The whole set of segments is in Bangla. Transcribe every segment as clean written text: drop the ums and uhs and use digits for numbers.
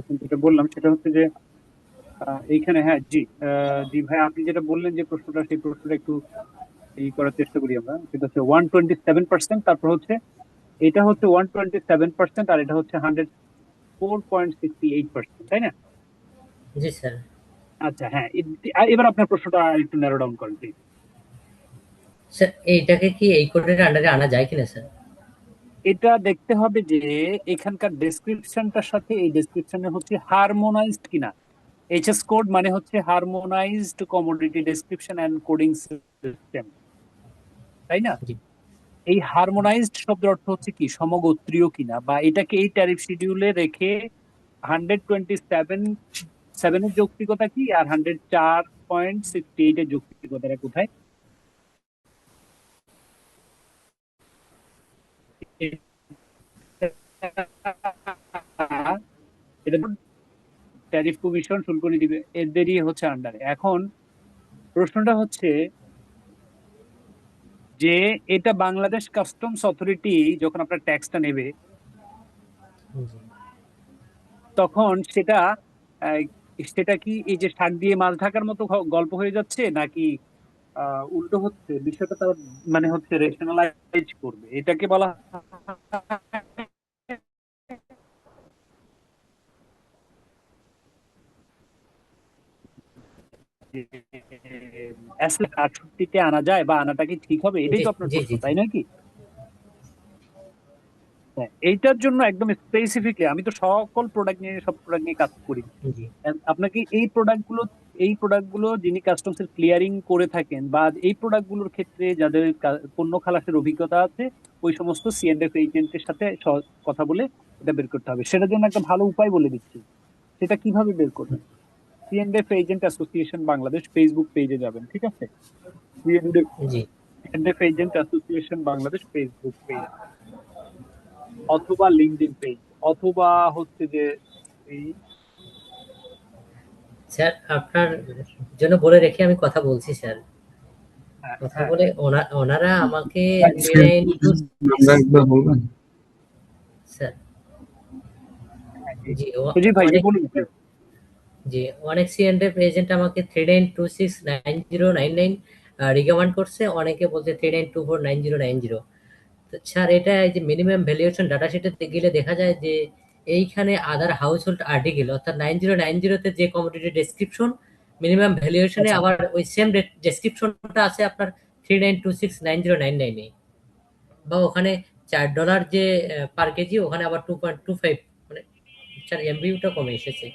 কিন্তু যেটা বললাম সেটা হচ্ছে যে এইখানে, হ্যাঁ জি, জি ভাই, আপনি যেটা বললেন যে প্রশ্নটা, সেই প্রশ্নটা একটু করার চেষ্টা করি আমরা। সেটা হচ্ছে 127%, তারপর হচ্ছে এটা হচ্ছে 127%, আর এটা হচ্ছে 104.68%, তাই না? জি স্যার। আচ্ছা, হ্যাঁ, এবার আপনার প্রশ্নটা একটু ন্যারো ডাউন করেন please। স্যার এইটাকে কি এই কোডের আন্ডারে আনা যায় কিনা স্যার? এটা দেখতে হবে যে এখানকার ডেসক্রিপশনটার সাথে এই ডেসক্রিপশনে হচ্ছে হারমোনাইজড কিনা। এইচএস কোড মানে হচ্ছে harmonized commodity description and coding system, তাই না? জি। এই হারমোনাইজড শব্দের অর্থ হচ্ছে কি, সমগোত্রীয় কিনা, বা এটাকে এই ট্যারিফ শিডিউলে রেখে 127.7 এর যৌক্তিকতা কি, আর 104.68 এর যৌক্তিকতাটা কোথায়? এটা ট্যারিফ কমিশন শুল্ক নীতি এদেরই হচ্ছে আন্ডারে। এখন প্রশ্নটা হচ্ছে যে এটা বাংলাদেশ কাস্টমস অথরিটি যখন আপনার ট্যাক্সটা নেবে, জি। তখন সেটা আহ, সেটা কি এই যে শাক দিয়ে মাছ ঢাকার মতো গল্প হয়ে যাচ্ছে, নাকি উল্টো হচ্ছে বিষয়টা? তারা মানে হচ্ছে রেশনালাইজ করবে, এটাকে বলা হয় 68-তে আনা যায়, বা আনাটা কি ঠিক হবে? এটাই জি তো আপনার জি প্রশ্ন, জি জি। তাই নয় কি? হ্যাঁ, এইটার জন্য একদম স্পেসিফিকলি আমি তো সব প্রোডাক্ট নিয়ে কাজ করি। জি And আপনাকে এই প্রোডাক্টগুলো যিনি কাস্টমস এর ক্লিয়ারিং করে থাকেন, বা এই প্রোডাক্টগুলোর ক্ষেত্রে যাদের পণ্য খালাসের অভিজ্ঞতা আছে, ওই সমস্ত সিএনএফ এজেন্টের সাথে কথা বলে এটা বের করতে হবে। সেটার জন্য একটা ভালো উপায় বলে দিচ্ছি, সেটা কিভাবে বের করবেন। CNF agent association Bangladesh Facebook পেজে যাবেন, ঠিক আছে? জি। CNF agent association Bangladesh Facebook page, অথবা লিঙ্কডইন পেজ, অথবা হচ্ছে যে এই, স্যার আপনার জন্য বলে রেখে আমি কথা বলছি স্যার। হ্যাঁ কথা হ্যাঁ বলে ওনারা আমাকে three cent nine two six. নামটা একবার বলবেন? স্যার। হ্যাঁ, জি জি সুজিত ভাই, জি অনেক। বলুন please। জি, অনেক সিএনএফ এজেন্ট আমাকে 39269099 রিকমেন্ড করছে, অনেকে বলছে 39249090। তো স্যার এটা এই যে মিনিমাম ভ্যালুয়েশন ডাটা শিটে গেলে দেখা যায় যে এইখানে আদার হাউস হোল্ড আর্টিকেল অর্থাৎ 9090 তে যে কমোডিটি ডেসক্রিপশন মিনিমাম ভ্যালুয়েশনে আচ্ছা, আবার ওই সেম ডেসক্রিপশনটা আছে আপনার 39269099 বা ওখানে $4 যে পার কেজি, ওখানে আবার 2.25, মানে স্যার এমবিউটা কমে এসেছে।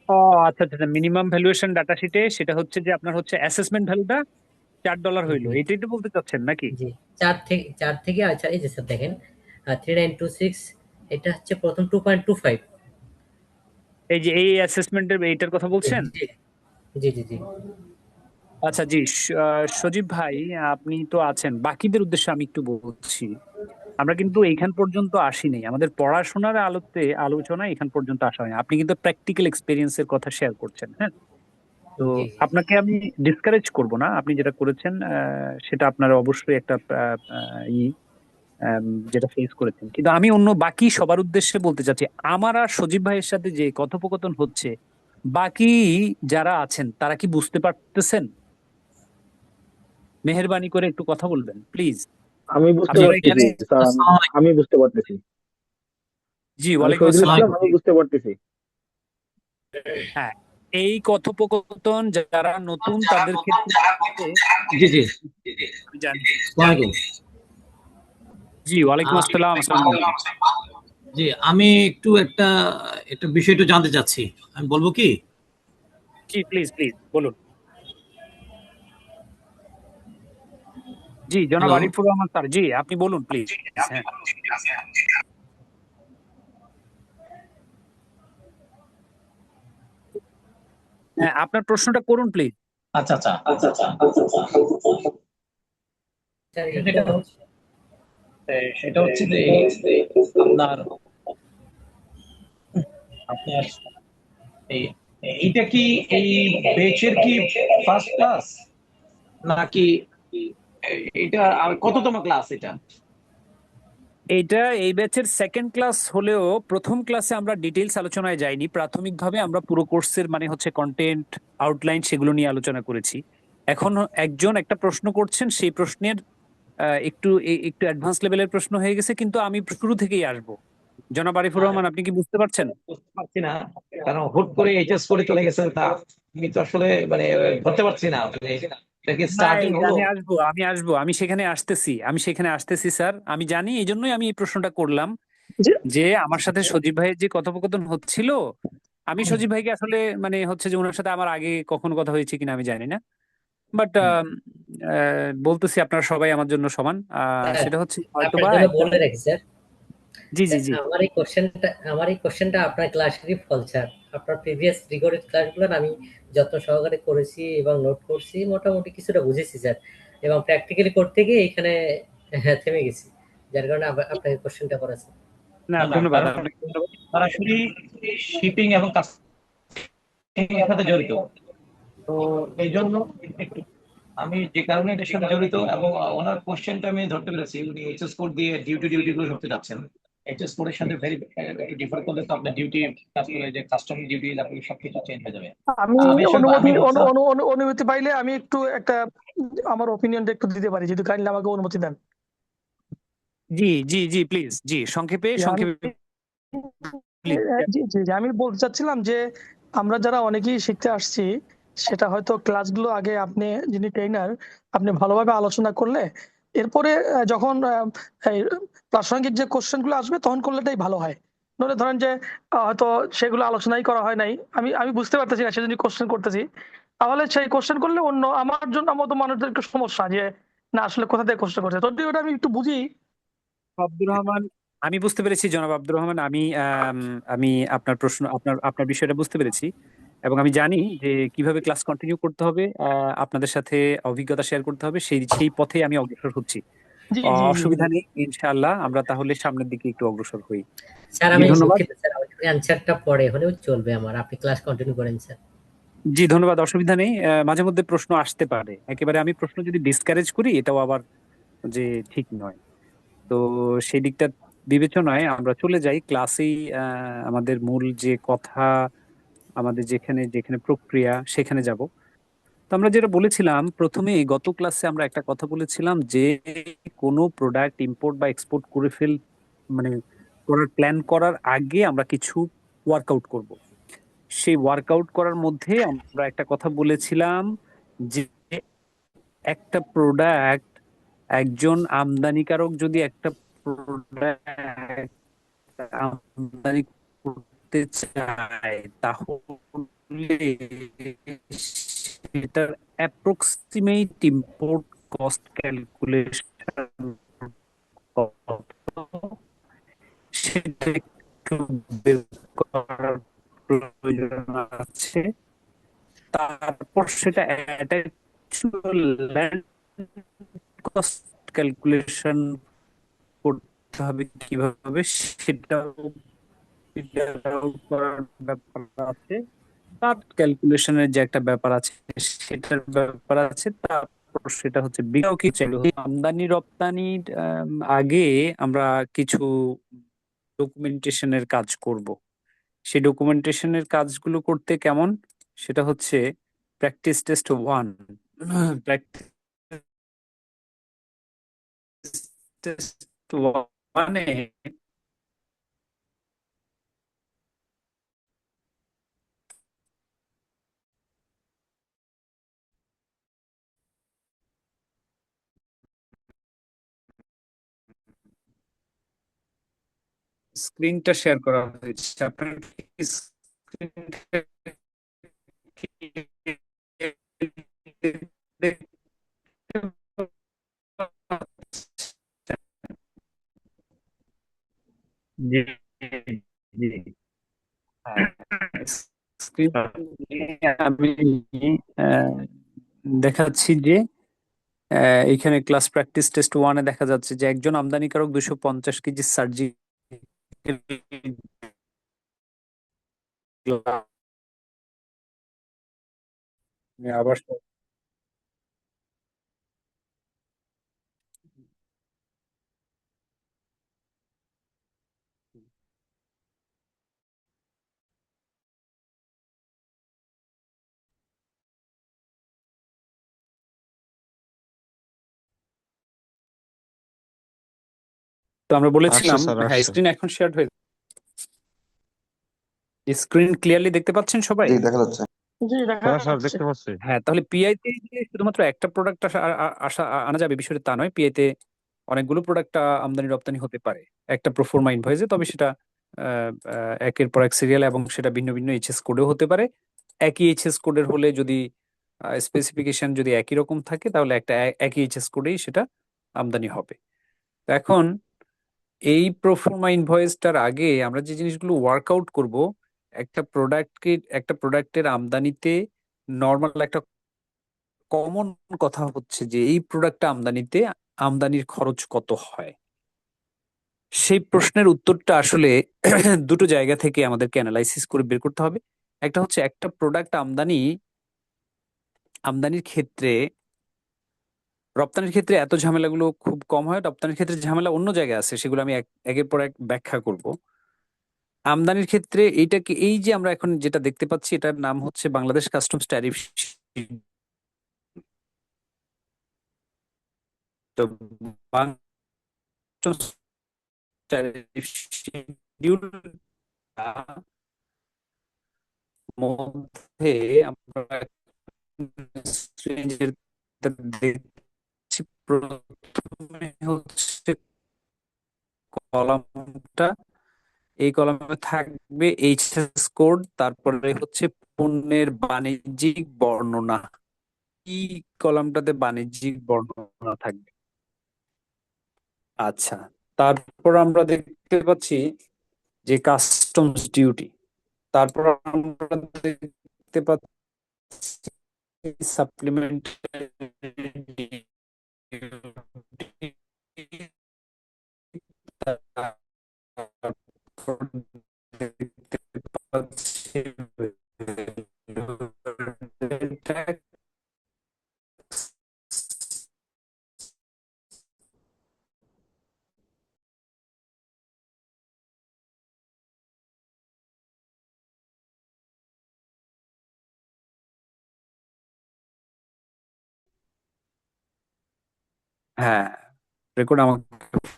ও আচ্ছা আচ্ছা, মিনিমাম ভ্যালুয়েশন ডাটা শিটে সেটা হচ্ছে যে আপনার হচ্ছে অ্যাসেসমেন্ট ভ্যালুটা $4 হইলো, জি এটাই তো বলতে চাচ্ছেন নাকি? জি। 4 থেকে আচ্ছা, এই যে স্যার দেখেন 3926, এটা হচ্ছে প্রথম 2.25। এই যে এই অ্যাসেসমেন্টের এইটার কথা জি বলছেন? জি জি জি জি। আচ্ছা জি, সজীব ভাই, আপনি তো আছেন, বাকিদের উদ্দেশ্যে আমি একটু বলছি। আমরা কিন্তু এইখান পর্যন্ত আসিনি, আমাদের পড়াশোনার আলোচনা এখান পর্যন্ত আসা হয়নি। আপনি কিন্তু প্র্যাকটিক্যাল এক্সপিরিয়েন্সের কথা শেয়ার করছেন, হ্যাঁ? তো জি জি। আপনাকে আমি ডিসকারেজ করব না, আপনি যেটা করেছেন সেটা আপনার অবশ্যই একটা ই যেটা ফেস করেছেন। কিন্তু আমি অন্য বাকি সবার উদ্দেশ্যে বলতে চাচ্ছি, আমার আর সজীব ভাইয়ের সাথে যে কথোপকথন হচ্ছে, বাকি যারা আছেন তারা কি বুঝতে পারতেছেন? মেহেরবানি করে একটু কথা বলবেন প্লিজ। আমি বুঝতে আপনারা পারতেছি এখানে, স্যার, আসসালামু আলাইকুম। আমি বুঝতে পারতেছি। জি আমি ওয়ালাইকুম শহীদুল আসসালাম। ইসলাম, আসসালামু আমি বুঝতে পারতেছি। হ্যাঁ, এই কথোপকথন যারা নতুন তাদের ক্ষেত্রে জি জি। আমি জানি। আসসালামু আলাইকুম। জি ওয়ালাইকুম আসসালাম, আসসালামু আলাইকুম। জি, আমি একটু একটা একটা বিষয় একটু জানতে চাচ্ছি। আমি বলবো কি? জি প্লিজ প্লিজ বলুন। জি জনাব হ্যালো। আরিফুর রহমান স্যার, জি আপনি বলুন প্লিজ। হ্যাঁ হ্যাঁ, আপনার প্রশ্নটা করুন প্লিজ। আচ্ছা আচ্ছা। স্যার যেটা এটা হচ্ছে সেটা হচ্ছে যে আপনার আপনার এই এইটা কি এই বেচের কি ফার্স্ট ক্লাস নাকি এটা কততম ক্লাস এটা? এইটা এই ব্যাচের সেকেন্ড ক্লাস হলেও প্রথম ক্লাসে আমরা ডিটেইলস আলোচনায় যাইনি। প্রাথমিকভাবে আমরা পুরো কোর্সের মানে হচ্ছে কন্টেন্ট, আউটলাইন সেগুলো নিয়ে আলোচনা করেছি। এখন একজন একটা প্রশ্ন করছেন, সেই প্রশ্নের একটু অ্যাডভান্স লেভেলের প্রশ্ন হয়ে গেছে, কিন্তু আমি শুরু থেকেই আসবো। জনাব আরিফুর রহমান, আপনি কি বুঝতে পারছেন? বুঝতে পারছি না, কারণ হুট করে এইচএস করে চলে গেছেন তা আমি তো আসলে মানে ধরতে পারছি না মানে এটা কি নাই, স্টার্টিং হলো? আমি সেখানে আসতেছি স্যার, আমি জানি, এই জন্যই আমি এই প্রশ্নটা করলাম জি। যে আমার সাথে সজীব ভাইয়ের যে কথোপকথন হচ্ছিল, আমি সজীব ভাইকে আসলে মানে হচ্ছে যে ওনার সাথে আমার আগে কখনো কথা হয়েছে কিনা আমি জানি না, বাট বলতেছি আপনারা সবাই আমার জন্য সমান। স্যার, সেটা হচ্ছে আপনার হয়তোবা জন্য একটা। বলে রাখি স্যার। জি জি স্যার, জি। আমার এই কোশ্চেনটা আপনার ক্লাসেরই ফল স্যার। আপনার প্রিভিয়াস রেকর্ডেড ক্লাসগুলো আমি যত্ন সহকারে করেছি এবং নোট করছি, মোটামুটি কিছুটা বুঝেছি স্যার, এবং প্র্যাকটিক্যালি করতে গিয়ে এখানে থেমে গেছি, যার কারণে আপনাকে কোশ্চেনটা করা স্যার। না, না না, ধন্যবাদ কারণ আপনাকে, ধন্যবাদ। সরাসরি শিপিং এবং কাস্টিং এর সাথে জড়িত, তো এই জন্য একটু আমি যে কারণে এটার সাথে জড়িত এবং ওনার কোশ্চেনটা আমি ধরতে পেরেছি, উনি এইচএস কোড দিয়ে ডিউটি গুলো ধরতে যাচ্ছেন। এইচএস কোডের সাথে ভেরি একটু ডিফার করলে তো আপনার ডিউটি কাজ করে, যে কাস্টম ডিউটি আপনার সবকিছু চেঞ্জ হয়ে যাবে। আমি আমি আসলে অনুমতি আমি বলছিলাম, অনুমতি পাইলে আমি একটু একটা আমার ওপিনিয়নটা একটু দিতে পারি, যদি কাইন্ডলি আমাকে অনুমতি দেন। জি জি জি, প্লিজ, জি, সংক্ষেপে যে আমি সংক্ষেপে প্লিজ। জি জি জি, আমি বলতে চাচ্ছিলাম যে আমরা যারা অনেকেই শিখতে আসছি, সেটা হয়তো ক্লাসগুলো আগে আপনি, যিনি ট্রেনার, আপনি ভালোভাবে আলোচনা করলে এরপরে যখন এই প্রাসঙ্গিক যে কোশ্চেন গুলো আসবে তখন করলেটাই ভালো হয়। নইলে ধরেন যে হয়তো সেগুলো আলোচনাই করা হয় নাই, আমি আমি বুঝতে পারতেছি না, সেজন্য কোশ্চেন করতেছি, তাহলে সেই কোশ্চেন করলে অন্য আমার জন্য মতো মানুষদের একটু সমস্যা, যে না আসলে কোথা থেকে কোশ্চেন করছে, যদি ওটা আমি একটু বুঝি। আব্দুর রহমান, আমি বুঝতে পেরেছি জনাব আব্দুর রহমান, আমি আপনার প্রশ্ন, আপনার বিষয়টা বুঝতে পেরেছি, এবং আমি জানি যে কিভাবে ক্লাস কন্টিনিউ করতে হবে, আপনাদের সাথে অভিজ্ঞতা শেয়ার করতে হবে, সেই সেই পথে আমি অগ্রসর হচ্ছি। জি জি জি জি। অসুবিধা নেই, ইনশাআল্লাহ আমরা তাহলে সামনের দিকে একটু অগ্রসর হই। স্যার, জি আমি ধন্যবাদ। দুঃখিত স্যার, আমার অ্যান্সারটা পরে হলেও চলবে আমার, আপনি ক্লাস কন্টিনিউ করেন স্যার। জি ধন্যবাদ, অসুবিধা নেই। মাঝে মধ্যে প্রশ্ন আসতে পারে, একেবারে আমি প্রশ্ন যদি ডিসকারেজ করি এটাও আবার যে ঠিক নয়। তো সেই দিকটা বিবেচনায় আমরা চলে যাই ক্লাসেই, আমাদের মূল যে কথা, আমাদের যেখানে যেখানে প্রক্রিয়া সেখানে যাব। তো আমরা যেটা বলেছিলাম প্রথমে, গত ক্লাসে আমরা একটা কথা বলেছিলাম যে কোনো প্রোডাক্ট ইম্পোর্ট বা এক্সপোর্ট করে মানে করার প্ল্যান করার আগে আমরা কিছু ওয়ার্কআউট করব। সেই ওয়ার্কআউট করার মধ্যে আমরা একটা কথা বলেছিলাম যে একটা প্রোডাক্ট, একজন আমদানিকারক যদি একটা প্রোডাক্ট আমদানি করতে চায়, তাহলে সেটার অ্যাপ্রক্সিমেট ইম্পোর্ট কস্ট ক্যালকুলেশন কত, সেটা একটু বের করার প্রয়োজন আছে। তারপর সেটা অ্যাকচুয়াল ল্যান্ড কস্ট ক্যালকুলেশন করতে হবে কিভাবে, সেটাও ফিগার আউট করার ব্যাপার আছে। তার ক্যালকুলেশনের যে একটা ব্যাপার আছে সেটার ব্যাপার আছে। তারপর সেটা হচ্ছে বিটাও কি চাইলো আমদানি রপ্তানির আগে আমরা কিছু ডকুমেন্টেশনের কাজ করব। সেই ডকুমেন্টেশনের কাজগুলো করতে কেমন, সেটা হচ্ছে প্র্যাকটিস টেস্ট 1। প্র্যাকটিস টেস্ট 1-এ স্ক্রিনটা শেয়ার করা হয়েছে, আপনার কি স্ক্রিনটা দেখতে পাচ্ছেন? জি জি, হ্যাঁ, স্ক্রিন আমি আহ, দেখাচ্ছি যে এখানে ক্লাস প্র্যাকটিস টেস্ট 1-এ দেখা যাচ্ছে যে একজন আমদানিকারক 250 কেজি সার্জিক্যাল গ্লাভস, আবার তো আমরা আসছে বলেছিলাম, স্যার, হ্যাঁ, আসছে। স্ক্রিন এখন শেয়ার হয়ে, স্ক্রিন ক্লিয়ারলি দেখতে পাচ্ছেন সবাই? জি দেখা যাচ্ছে। জি দেখা হ্যাঁ স্যার, যাচ্ছে। দেখতে পাচ্ছি। হ্যাঁ, তাহলে পিআই তে যে শুধুমাত্র একটা প্রোডাক্ট আসা আনা যাবে বিষয়টা তা নয়। পিআই তে অনেকগুলো প্রোডাক্ট আমদানি রপ্তানি হতে পারে একটা প্রোফর্মা ইনভয়েসে, তবে সেটা একের পর এক সিরিয়াল এবং সেটা ভিন্ন ভিন্ন এইচএস কোডেও হতে পারে। একই এইচএস কোডের হলে যদি স্পেসিফিকেশন যদি একই রকম থাকে তাহলে একটা একই এইচএস কোডেই সেটা আমদানি হবে। তো এখন এই প্রোফর্মা ইনভয়েসটার আগে আমরা যে জিনিসগুলো ওয়ার্কআউট করব, একটা প্রোডাক্টের আমদানিতে নর্মাল একটা কমন কথা হচ্ছে যে এই প্রোডাক্টটা আমদানিতে আমদানির খরচ কত হয়। সেই প্রশ্নের উত্তরটা আসলে দুটো জায়গা থেকে আমাদেরকে অ্যানালাইসিস করে বের করতে হবে। একটা হচ্ছে একটা প্রোডাক্ট আমদানির ক্ষেত্রে, রপ্তানির ক্ষেত্রে এত ঝামেলাগুলো খুব কম হয়, রপ্তানির ক্ষেত্রে ঝামেলা অন্য জায়গায় আছে, সেগুলো আমি একের পর এক ব্যাখ্যা করব। আমদানির ক্ষেত্রে এইটাকে, এই যে আমরা এখন যেটা দেখতে পাচ্ছি এটার নাম হচ্ছে বাংলাদেশ কাস্টমস ট্যারিফ। তো বাংলাদেশ ট্যারিফ শিডিউলটা মধ্যে আমরা exchange-এর দেখছি প্রথমে হচ্ছে কলামটা, এই কলামে থাকবে এইচএস কোড, তারপরে হচ্ছে পণ্যের বাণিজ্যিক বর্ণনা। এই কলামটাতে বাণিজ্যিক বর্ণনা থাকবে। আচ্ছা, তারপর আমরা দেখতে পাচ্ছি যে কাস্টমস ডিউটি, তারপর আমরা দেখতে পাচ্ছি সাপ্লিমেন্টারি ডিউটি, তারপর দেখতে পাচ্ছি tax। হ্যাঁ, রেকর্ড আমাকে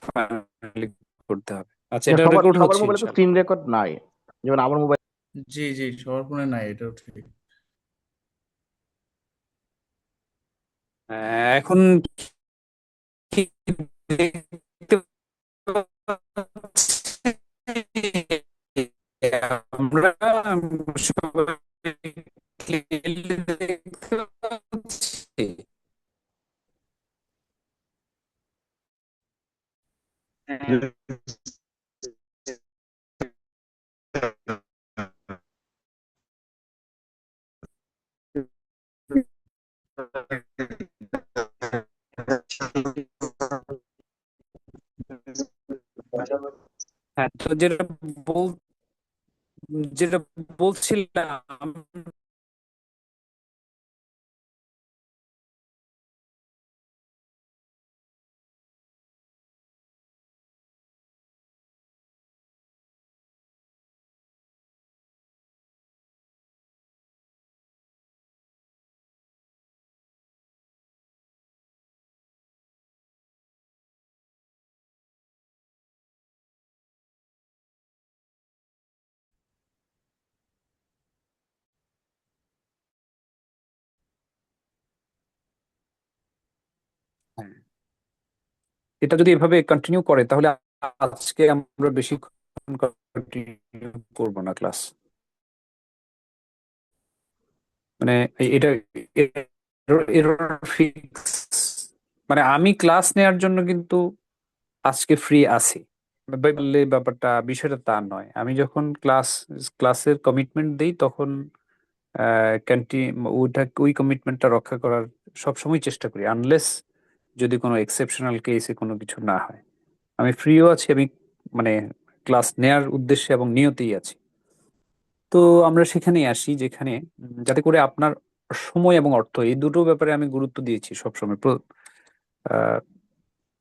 ফাইনালি করতে হবে। আচ্ছা, এটা সবার রেকর্ড সবার হচ্ছে মোবাইলে তো ইনশাআল্লাহ। স্ক্রিন রেকর্ড নাই, যেমন আমার মোবাইল। জি জি, সবার ফোনে নাই, এটাও ঠিক। এখন কি দেখতে পাচ্ছি আমরা সবাই clearly দেখতে পাচ্ছি? হ্যাঁ, তো যেটা বলছিলাম, হ্যাঁ, এটা যদি এভাবে কন্টিনিউ করে তাহলে আজকে আমরা বেশিক্ষণ কন্টিনিউ করবো না ক্লাস। মানে এটা এরর ফিক্স, মানে আমি ক্লাস নেওয়ার জন্য কিন্তু আজকে ফ্রি আছি বললে ব্যাপারটা, বিষয়টা তা নয়। আমি যখন ক্লাসের কমিটমেন্ট দিই তখন ওই কমিটমেন্টটা রক্ষা করার সবসময় চেষ্টা করি, আনলেস যদি কোনো এক্সেপশনাল কেসে কোনো কিছু না হয়। আমি ফ্রিও আছি, আমি মানে ক্লাস নেয়ার উদ্দেশ্যে এবং নিয়তেই আছি। তো আমরা সেখানেই আসি যেখানে যাতে করে আপনার সময় এবং অর্থ, এই দুটো ব্যাপারে আমি গুরুত্ব দিয়েছি সবসময়। আহ,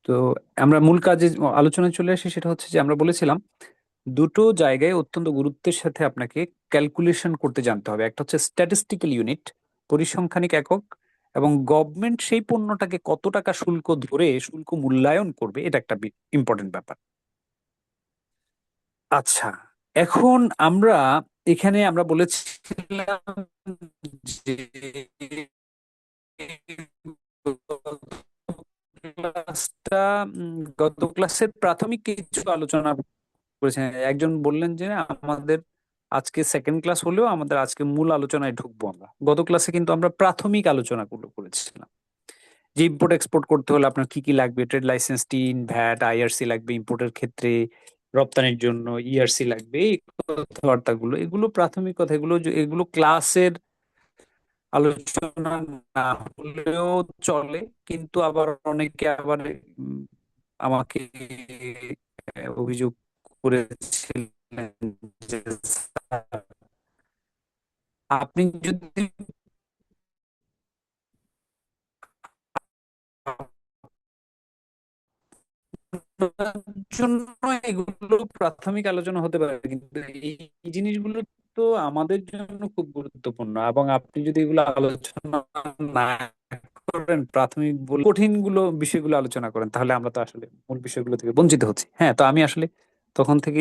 তো আমরা মূল কাজে আলোচনায় চলে আসি, সেটা হচ্ছে যে আমরা বলেছিলাম দুটো জায়গায় অত্যন্ত গুরুত্বের সাথে আপনাকে ক্যালকুলেশন করতে জানতে হবে। একটা হচ্ছে স্ট্যাটিস্টিক্যাল ইউনিট, পরিসংখ্যানিক একক, এবং গভর্নমেন্ট সেই পণ্যটাকে কত টাকা শুল্ক ধরে শুল্ক মূল্যায়ন করবে, এটা একটা ইম্পর্টেন্ট ব্যাপার। আচ্ছা, এখন এখানে আমরা বলেছিলাম যে ক্লাসটা গত ক্লাসের প্রাথমিক কিছু আলোচনা করেছেন। একজন বললেন যে আমাদের আজকে সেকেন্ড ক্লাস হলেও আমাদের আজকে মূল আলোচনায় ঢুকবো আমরা। গত ক্লাসে কিন্তু আমরা প্রাথমিক আলোচনাগুলো করেছিলাম যে ইম্পোর্ট এক্সপোর্ট করতে হলে আপনার কি কি লাগবে, trade licence, tin, VAT, IRC লাগবে ইম্পোর্টের ক্ষেত্রে, রপ্তানির জন্য ইআরসি লাগবে, এই কথাবার্তাগুলো, এগুলো প্রাথমিক কথা। এগুলো ক্লাসের আলোচনা না হলেও চলে, কিন্তু আবার অনেকে আবার উম, আমাকে অভিযোগ করেছিলেন যে স্যার, আপনি যদি আপনার জন্য এগুলো প্রাথমিক আলোচনা হতে পারে, কিন্তু এই জিনিসগুলো তো আমাদের জন্য খুব গুরুত্বপূর্ণ, এবং আপনি যদি এগুলো আলোচনা না করেন, প্রাথমিক কঠিন বিষয়গুলো আলোচনা করেন, তাহলে আমরা তো আসলে মূল বিষয়গুলো থেকে বঞ্চিত হচ্ছি। হ্যাঁ, তো আমি আসলে তখন থেকে